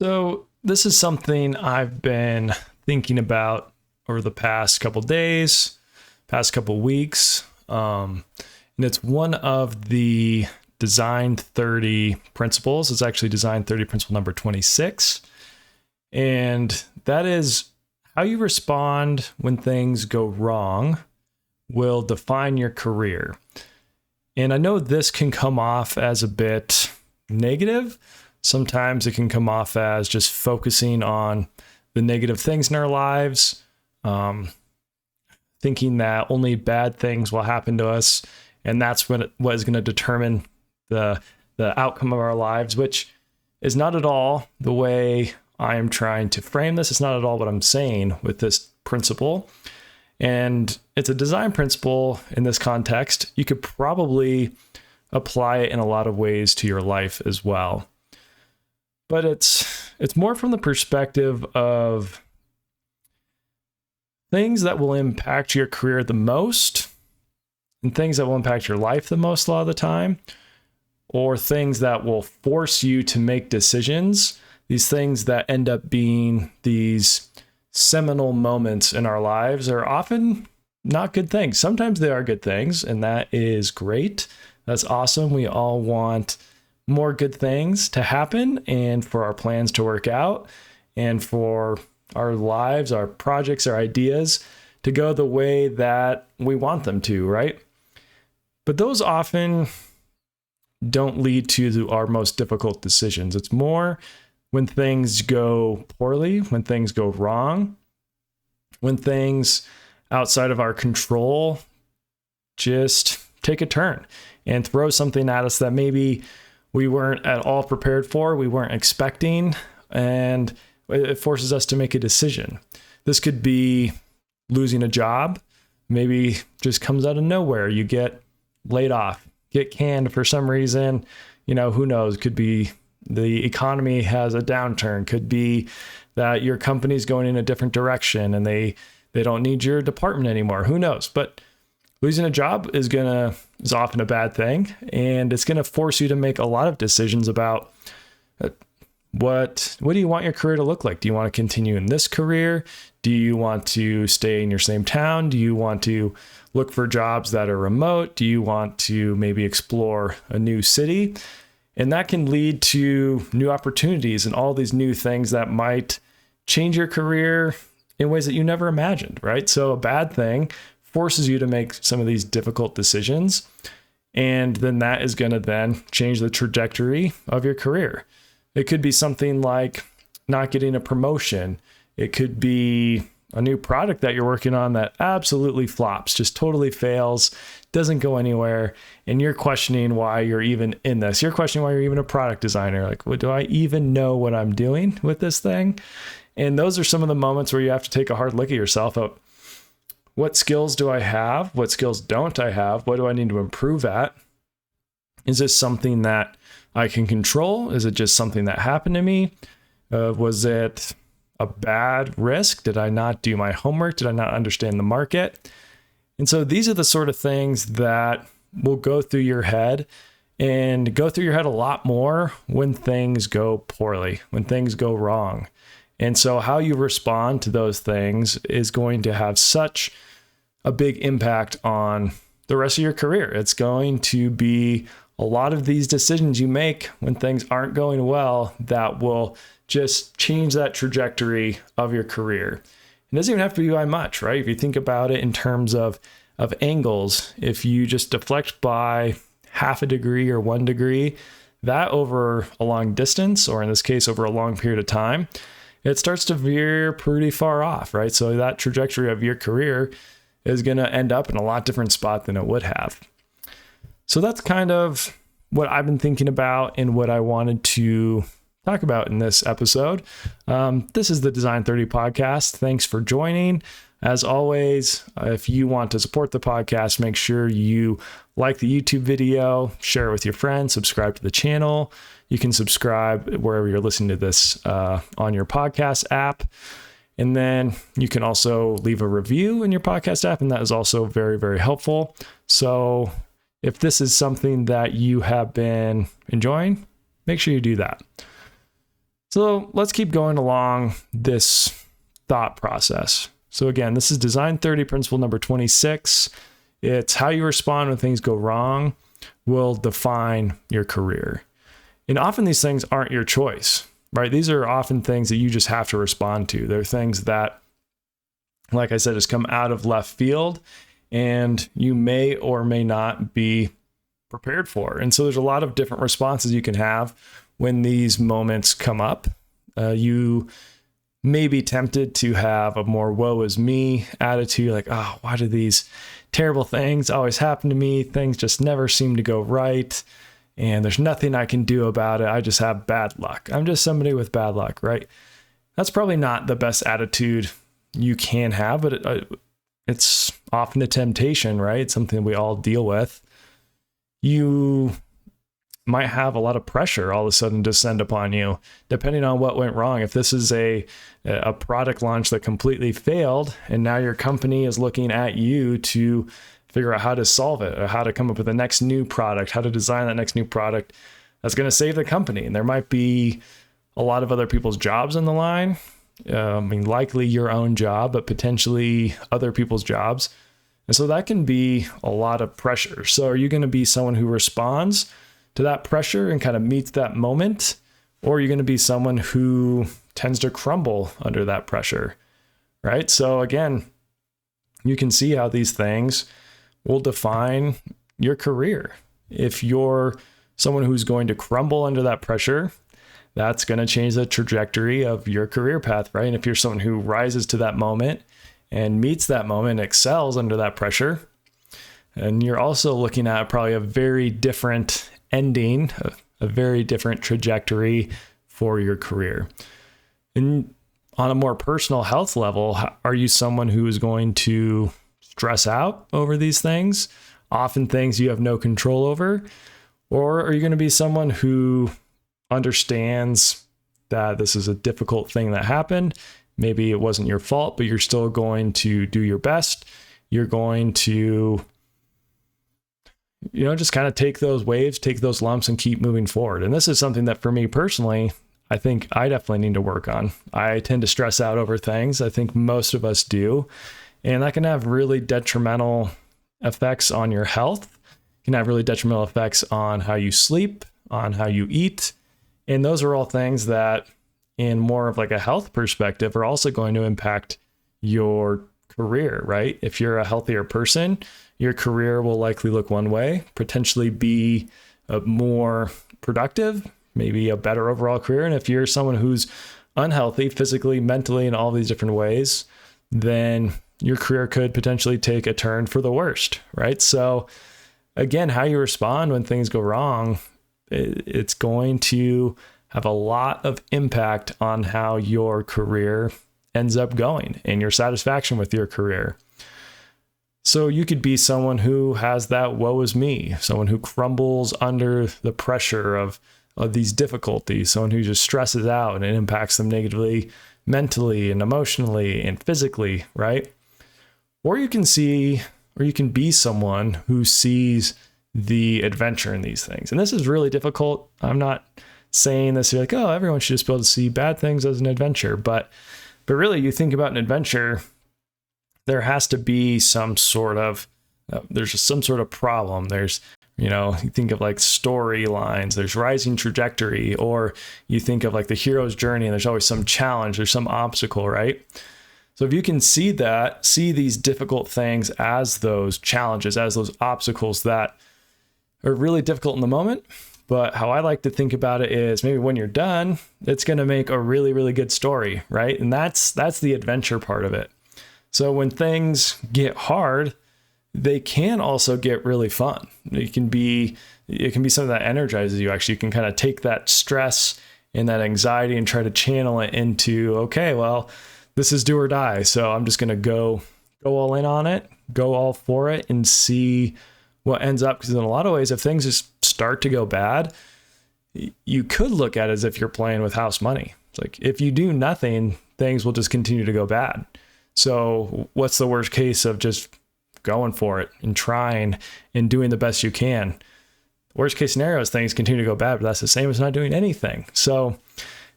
So this is something I've been thinking about over the past couple days, past couple weeks. And it's one of the Design30 principles. It's actually Design30 principle number 26. And that is how you respond when things go wrong will define your career. And I know this can come off as a bit negative. Sometimes it can come off as just focusing on the negative things in our lives, thinking that only bad things will happen to us, and that's what is going to determine the outcome of our lives, which is not at all the way I am trying to frame this. It's not at all what I'm saying with this principle. And it's a design principle in this context. You could probably apply it in a lot of ways to your life as well. But it's more from the perspective of things that will impact your career the most and things that will impact your life the most a lot of the time, or things that will force you to make decisions, these things that end up being these seminal moments in our lives are often not good things. Sometimes they are good things, and that is great. That's awesome. We all want more good things to happen and for our plans to work out and for our lives, our projects, our ideas to go the way that we want them to, right? But those often don't lead to our most difficult decisions. It's more when things go poorly, when things go wrong, when things outside of our control just take a turn and throw something at us that maybe we weren't at all prepared for, we weren't expecting, and it forces us to make a decision. This could be losing a job, maybe just comes out of nowhere. You get laid off, get canned for some reason, who knows? Could be the economy has a downturn, could be that your company's going in a different direction and they don't need your department anymore. Who knows? But losing a job is often a bad thing, and it's going to force you to make a lot of decisions about what do you want your career to look like? Do you want to continue in this career? Do you want to stay in your same town? Do you want to look for jobs that are remote? Do you want to maybe explore a new city? And that can lead to new opportunities and all these new things that might change your career in ways that you never imagined, right? So a bad thing forces you to make some of these difficult decisions, and then that is going to then change the trajectory of your career. It could be something like not getting a promotion. It could be a new product that you're working on that absolutely flops, just totally fails, doesn't go anywhere, and you're questioning why you're even in this. You're questioning why you're even a product designer. Like, well, do I even know what I'm doing with this thing? And those are some of the moments where you have to take a hard look at yourself. What skills do I have? What skills don't I have? What do I need to improve at? Is this something that I can control? Is it just something that happened to me? Was it a bad risk? Did I not do my homework? Did I not understand the market? And so these are the sort of things that will go through your head and go through your head a lot more when things go poorly, when things go wrong. And so how you respond to those things is going to have such a big impact on the rest of your career. It's going to be a lot of these decisions you make when things aren't going well that will just change that trajectory of your career. It doesn't even have to be by much, right? If you think about it in terms of angles, if you just deflect by half a degree or 1 degree, that over a long distance, or in this case, over a long period of time, it starts to veer pretty far off, right? So that trajectory of your career is going to end up in a lot different spot than it would have. So that's kind of what I've been thinking about and what I wanted to talk about in this episode. This is the Design30 podcast. Thanks for joining. As always, if you want to support the podcast, make sure you like the YouTube video, share it with your friends, subscribe to the channel. You can subscribe wherever you're listening to this on your podcast app. And then you can also leave a review in your podcast app, and that is also very, very helpful. So if this is something that you have been enjoying, make sure you do that. So let's keep going along this thought process. So again, this is Design 30 principle number 26. It's how you respond when things go wrong will define your career. And often these things aren't your choice, right? These are often things that you just have to respond to. They're things that, like I said, just come out of left field and you may or may not be prepared for. And so there's a lot of different responses you can have when these moments come up. You may be tempted to have a more woe is me attitude, like, oh, why do these terrible things always happen to me? Things just never seem to go right. And there's nothing I can do about it. I just have bad luck. I'm just somebody with bad luck, right? That's probably not the best attitude you can have, but it's often a temptation, right? It's something we all deal with. You might have a lot of pressure all of a sudden descend upon you, depending on what went wrong. If this is a product launch that completely failed, and now your company is looking at you to figure out how to solve it, or how to come up with the next new product, how to design that next new product that's going to save the company. And there might be a lot of other people's jobs on the line. Likely your own job, but potentially other people's jobs. And so that can be a lot of pressure. So are you going to be someone who responds to that pressure and kind of meets that moment? Or are you going to be someone who tends to crumble under that pressure, right? So again, you can see how these things will define your career. If you're someone who's going to crumble under that pressure, that's going to change the trajectory of your career path, right? And if you're someone who rises to that moment and meets that moment, excels under that pressure, and you're also looking at probably a very different ending, a very different trajectory for your career. And on a more personal health level, are you someone who is going to stress out over these things, often things you have no control over? Or are you going to be someone who understands that this is a difficult thing that happened? Maybe it wasn't your fault, but you're still going to do your best. You're going to, just kind of take those waves, take those lumps, and keep moving forward. And this is something that for me personally, I think I definitely need to work on. I tend to stress out over things. I think most of us do. And that can have really detrimental effects on your health. It can have really detrimental effects on how you sleep, on how you eat. And those are all things that, in more of like a health perspective, are also going to impact your career, right? If you're a healthier person, your career will likely look one way, potentially be more productive, maybe a better overall career. And if you're someone who's unhealthy physically, mentally, in all these different ways, then your career could potentially take a turn for the worst, right? So again, how you respond when things go wrong, it's going to have a lot of impact on how your career ends up going and your satisfaction with your career. So you could be someone who has that woe is me, someone who crumbles under the pressure of these difficulties, someone who just stresses out and it impacts them negatively, mentally and emotionally and physically, right? Or you can be someone who sees the adventure in these things. And this is really difficult. I'm not saying this, you're like, oh, everyone should just be able to see bad things as an adventure. But really, you think about an adventure, there has to be some sort of, there's just some sort of problem. There's, you think of like storylines, there's rising trajectory, or you think of like the hero's journey and there's always some challenge, there's some obstacle, right? So if you can see these difficult things as those challenges, as those obstacles that are really difficult in the moment, but how I like to think about it is maybe when you're done, it's going to make a really, really good story, right? And that's the adventure part of it. So when things get hard, they can also get really fun. It can be something that energizes you. Actually, you can kind of take that stress and that anxiety and try to channel it into, okay, well, this is do or die. So I'm just going to go all in on it, go all for it, and see what ends up. Because in a lot of ways, if things just start to go bad, you could look at it as if you're playing with house money. It's like, if you do nothing, things will just continue to go bad. So what's the worst case of just going for it and trying and doing the best you can? Worst case scenario is things continue to go bad, but that's the same as not doing anything. So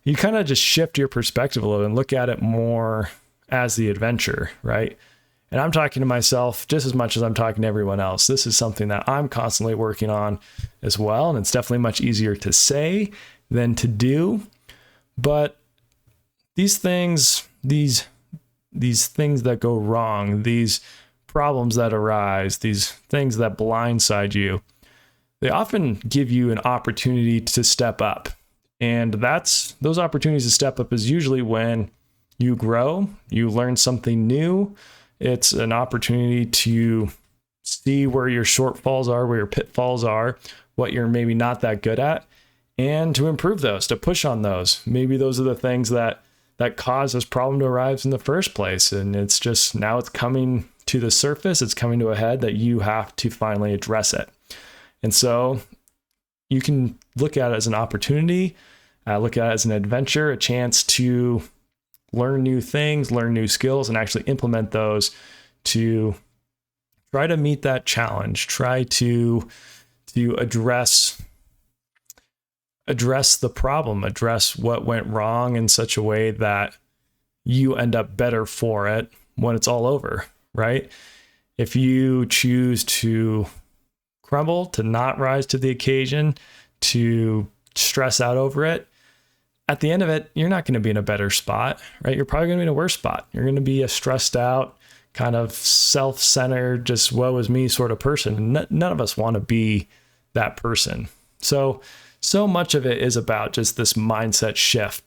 you kind of just shift your perspective a little and look at it more as the adventure, right? And I'm talking to myself just as much as I'm talking to everyone else. This is something that I'm constantly working on as well. And it's definitely much easier to say than to do. But these things that go wrong, these problems that arise, these things that blindside you, they often give you an opportunity to step up. And those opportunities to step up is usually when you grow, you learn something new. It's an opportunity to see where your shortfalls are, where your pitfalls are, what you're maybe not that good at, and to improve those, to push on those. Maybe those are the things that caused this problem to arise in the first place. And it's just now it's coming to the surface, it's coming to a head that you have to finally address it. And so you can look at it as an opportunity, look at it as an adventure, a chance to learn new things, learn new skills, and actually implement those to try to meet that challenge, try to address the problem, address what went wrong in such a way that you end up better for it when it's all over, right? If you choose to crumble, to not rise to the occasion, to stress out over it, at the end of it, you're not going to be in a better spot, right? You're probably going to be in a worse spot. You're going to be a stressed out, kind of self-centered, just woe is me sort of person. None of us want to be that person. So much of it is about just this mindset shift.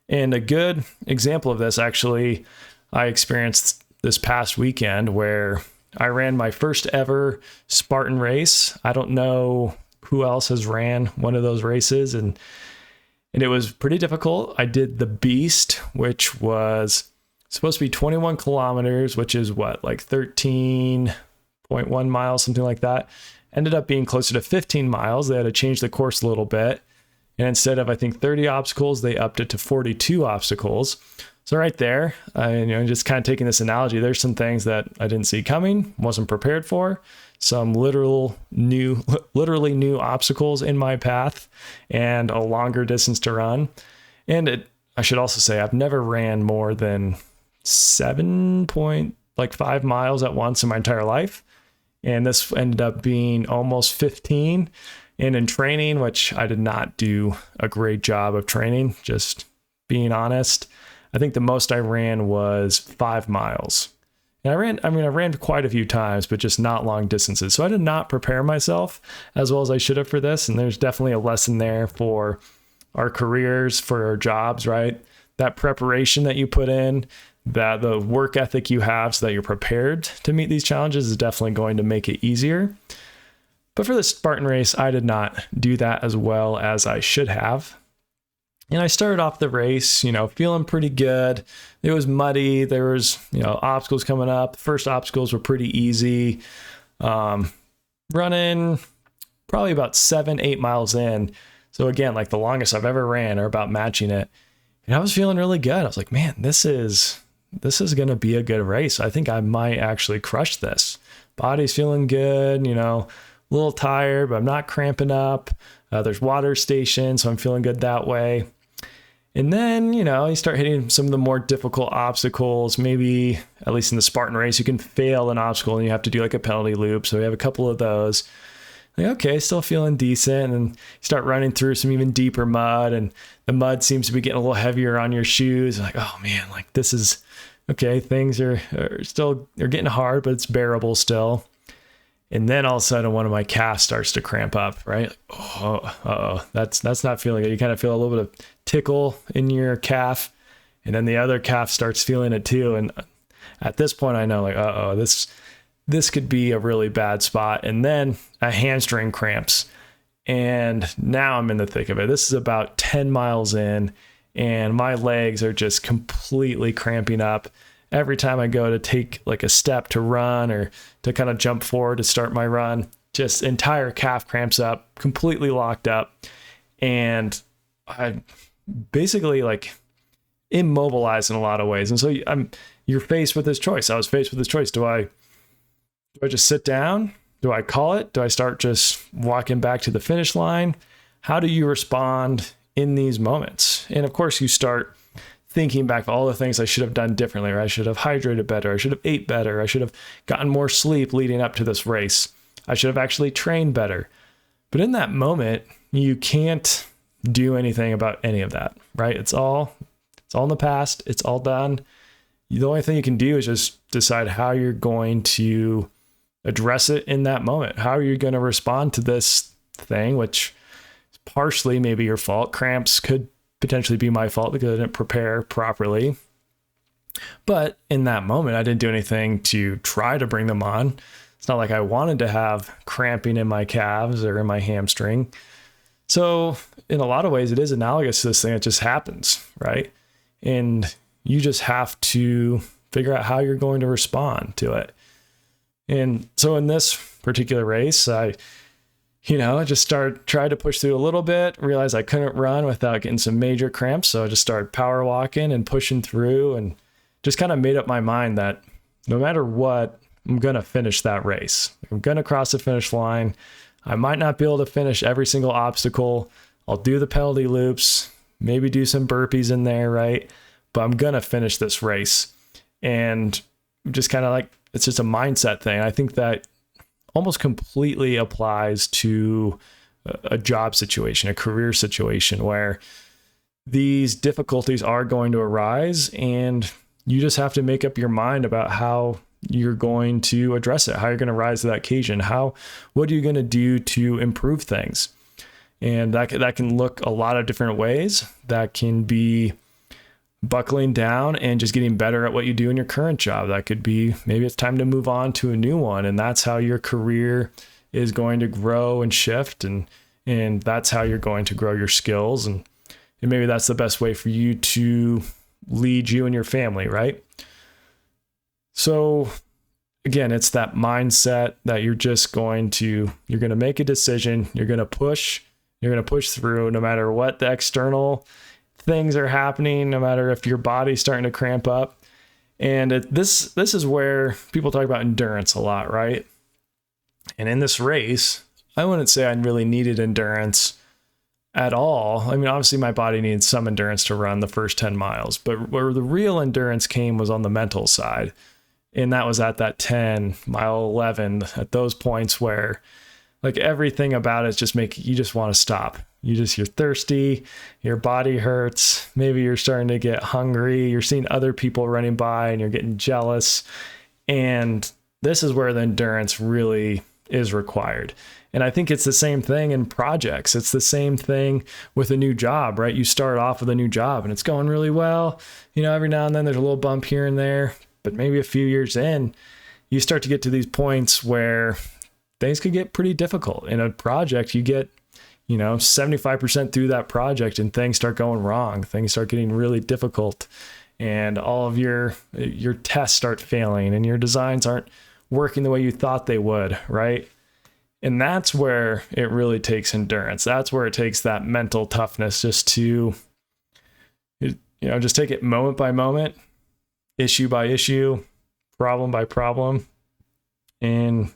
And a good example of this, actually, I experienced this past weekend where I ran my first ever Spartan race. I don't know who else has ran one of those races, and it was pretty difficult. I did the Beast, which was supposed to be 21 kilometers, which is like 13.1 miles, something like that. Ended up being closer to 15 miles. They had to change the course a little bit. And instead of, I think, 30 obstacles, they upped it to 42 obstacles. So right there, just kind of taking this analogy, there's some things that I didn't see coming, wasn't prepared for. Some literally new obstacles in my path and a longer distance to run. And I should also say, I've never ran more than 7.5 miles at once in my entire life. And this ended up being almost 15. And in training, which I did not do a great job of training, just being honest, I think the most I ran was 5 miles. And I ran quite a few times, but just not long distances. So I did not prepare myself as well as I should have for this. And there's definitely a lesson there for our careers, for our jobs, right? That preparation that you put in, that the work ethic you have so that you're prepared to meet these challenges is definitely going to make it easier. But for the Spartan race, I did not do that as well as I should have. And I started off the race, feeling pretty good. It was muddy. There was, obstacles coming up. The first obstacles were pretty easy. Running probably about 7-8 miles in. So again, like the longest I've ever ran, or about matching it. And I was feeling really good. I was like, man, this is going to be a good race. I think I might actually crush this. Body's feeling good, a little tired, but I'm not cramping up. There's water stations, so I'm feeling good that way. And then, you start hitting some of the more difficult obstacles. Maybe, at least in the Spartan race, you can fail an obstacle and you have to do like a penalty loop. So we have a couple of those. Like, okay, still feeling decent. And you start running through some even deeper mud, and the mud seems to be getting a little heavier on your shoes. Like, oh man, like this is, okay, things are getting hard, but it's bearable still. And then all of a sudden, one of my calves starts to cramp up, right? That's not feeling good. You kind of feel a little bit of tickle in your calf, and then the other calf starts feeling it too. And at this point, I know, like, this could be a really bad spot. And then a hamstring cramps, and now I'm in the thick of it. This is about 10 miles in, and my legs are just completely cramping up. Every time I go to take like a step to run or to kind of jump forward to start my run, just entire calf cramps up, completely locked up. And I basically like immobilized in a lot of ways. And so you're faced with this choice. I was faced with this choice. Do I just sit down? Do I call it? Do I start just walking back to the finish line? How do you respond in these moments. And of course, you start thinking back of all the things I should have done differently, or I should have hydrated better, I should have ate better, I should have gotten more sleep leading up to this race, I should have actually trained better. But in that moment, you can't do anything about any of that, right? It's all in the past. It's all done. The only thing you can do is just decide how you're going to address it in that moment. How are you going to respond to this thing, which is partially maybe your fault. Cramps could potentially be my fault because I didn't prepare properly. But in that moment, I didn't do anything to try to bring them on. It's not like I wanted to have cramping in my calves or in my hamstring. So in a lot of ways, it is analogous to this thing that just happens, right? And you just have to figure out how you're going to respond to it. And so in this particular race, I just tried to push through a little bit, realized I couldn't run without getting some major cramps. So I just started power walking and pushing through and just kind of made up my mind that no matter what, I'm going to finish that race. I'm going to cross the finish line. I might not be able to finish every single obstacle. I'll do the penalty loops, maybe do some burpees in there, right? But I'm going to finish this race. And just kind of like, it's just a mindset thing. I think that almost completely applies to a job situation, a career situation where these difficulties are going to arise and you just have to make up your mind about how you're going to address it, how you're going to rise to that occasion, what are you going to do to improve things? And that can look a lot of different ways. That can be buckling down and just getting better at what you do in your current job. That could be maybe it's time to move on to a new one, and that's how your career is going to grow and shift, and that's how you're going to grow your skills, and maybe that's the best way for you to lead you and your family, right? So again, it's that mindset that you're going to make a decision, you're going to push through no matter what the external things are happening, no matter if your body's starting to cramp up. And this is where people talk about endurance a lot, right? And in this race, I wouldn't say I really needed endurance at all. I mean, obviously my body needs some endurance to run the first 10 miles, but where the real endurance came was on the mental side. And that was at that 10, mile 11, at those points where like everything about it you just want to stop. You're thirsty, your body hurts, maybe you're starting to get hungry, you're seeing other people running by and you're getting jealous. And this is where the endurance really is required. And I think it's the same thing in projects. It's the same thing with a new job, right? You start off with a new job and it's going really well. Every now and then there's a little bump here and there, but maybe a few years in, you start to get to these points where things could get pretty difficult. In a project, you get 75% through that project and things start going wrong. Things start getting really difficult and all of your tests start failing and your designs aren't working the way you thought they would, right? And that's where it really takes endurance. That's where it takes that mental toughness just to, just take it moment by moment, issue by issue, problem by problem, and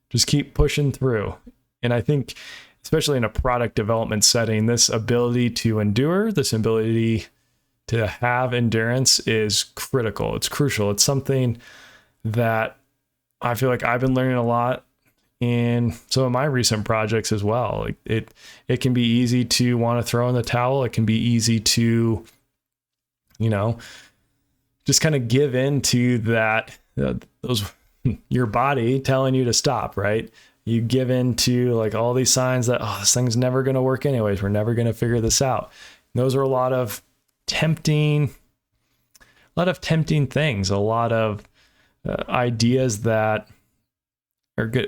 just keep pushing through. And I think, especially in a product development setting, this ability to endure, this ability to have endurance is critical. It's crucial. It's something that I feel like I've been learning a lot in some of my recent projects as well. Like it can be easy to want to throw in the towel. It can be easy to, just kind of give in to that, your body telling you to stop, right? You give in to like all these signs that, this thing's never going to work anyways. We're never going to figure this out. And those are a lot of tempting things, a lot of ideas that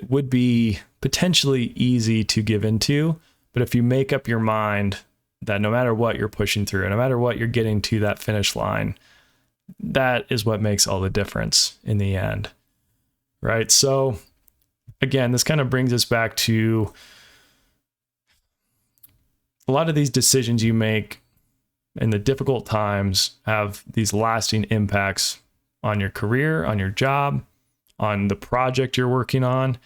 would be potentially easy to give into. But if you make up your mind that no matter what you're pushing through, no matter what you're getting to that finish line, that is what makes all the difference in the end, right? So again, this kind of brings us back to a lot of these decisions you make in the difficult times have these lasting impacts on your career, on your job, on the project you're working on.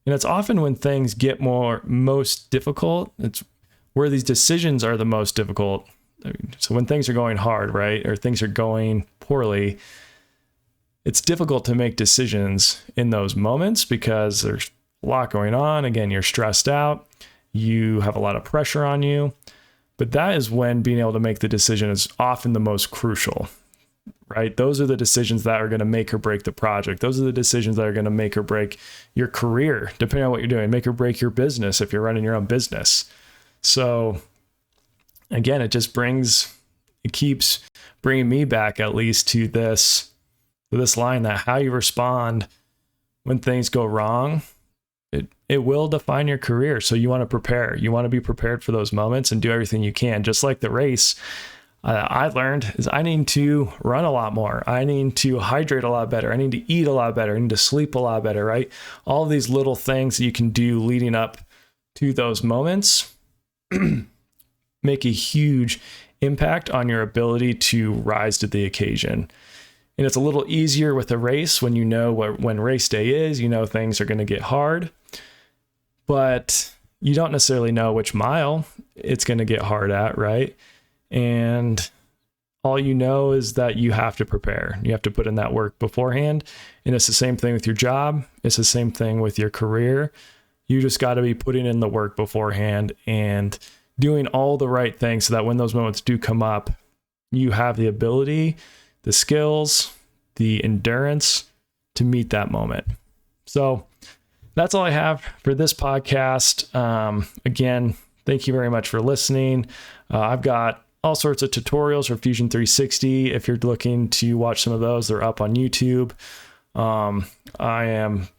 And it's often when things get most difficult, it's where these decisions are the most difficult. So when things are going hard, right, or things are going poorly, it's difficult to make decisions in those moments because there's a lot going on. Again, you're stressed out. You have a lot of pressure on you. But that is when being able to make the decision is often the most crucial, right? Those are the decisions that are going to make or break the project. Those are the decisions that are going to make or break your career, depending on what you're doing, make or break your business if you're running your own business. So again, it keeps bringing me back at least to this line that how you respond when things go wrong, it will define your career. So you want to prepare. You want to be prepared for those moments and do everything you can. Just like the race, I learned is I need to run a lot more. I need to hydrate a lot better. I need to eat a lot better. I need to sleep a lot better, right? All these little things that you can do leading up to those moments make a huge impact on your ability to rise to the occasion. And it's a little easier with a race when you know when race day is, you know things are going to get hard, but you don't necessarily know which mile it's going to get hard at, right? And all you know is that you have to prepare. You have to put in that work beforehand. And it's the same thing with your job. It's the same thing with your career. You just got to be putting in the work beforehand and doing all the right things so that when those moments do come up, you have the ability, the skills, the endurance to meet that moment. So that's all I have for this podcast. Again, thank you very much for listening. I've got all sorts of tutorials for Fusion 360. If you're looking to watch some of those, they're up on YouTube. I am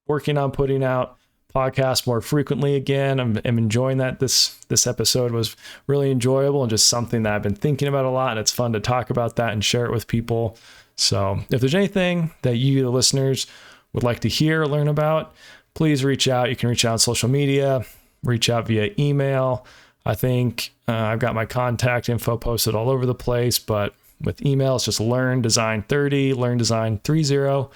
working on putting out podcasts more frequently again. I'm enjoying that. This episode was really enjoyable and just something that I've been thinking about a lot, and it's fun to talk about that and share it with people. So if there's anything that you, the listeners, would like to hear or learn about, please reach out. You can reach out on social media, reach out via email. I think I've got my contact info posted all over the place, but with email, it's just learndesign30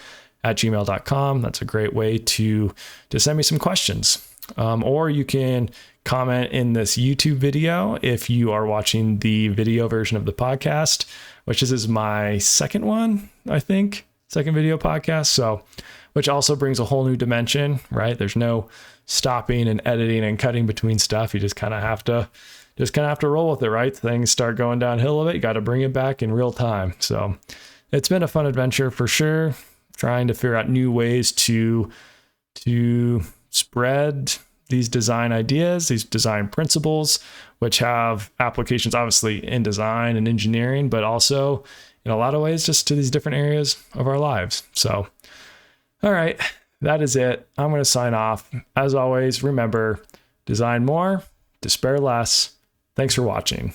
@gmail.com. That's a great way to send me some questions. Or you can comment in this YouTube video if you are watching the video version of the podcast, which is my second one, I think, second video podcast. So, which also brings a whole new dimension, right? There's no stopping and editing and cutting between stuff. You just kind of have to roll with it, right? Things start going downhill a bit. You got to bring it back in real time. So it's been a fun adventure for sure. Trying to figure out new ways to spread these design ideas, these design principles, which have applications obviously in design and engineering, but also in a lot of ways just to these different areas of our lives. So, all right, that is it. I'm going to sign off. As always, remember, design more, despair less. Thanks for watching.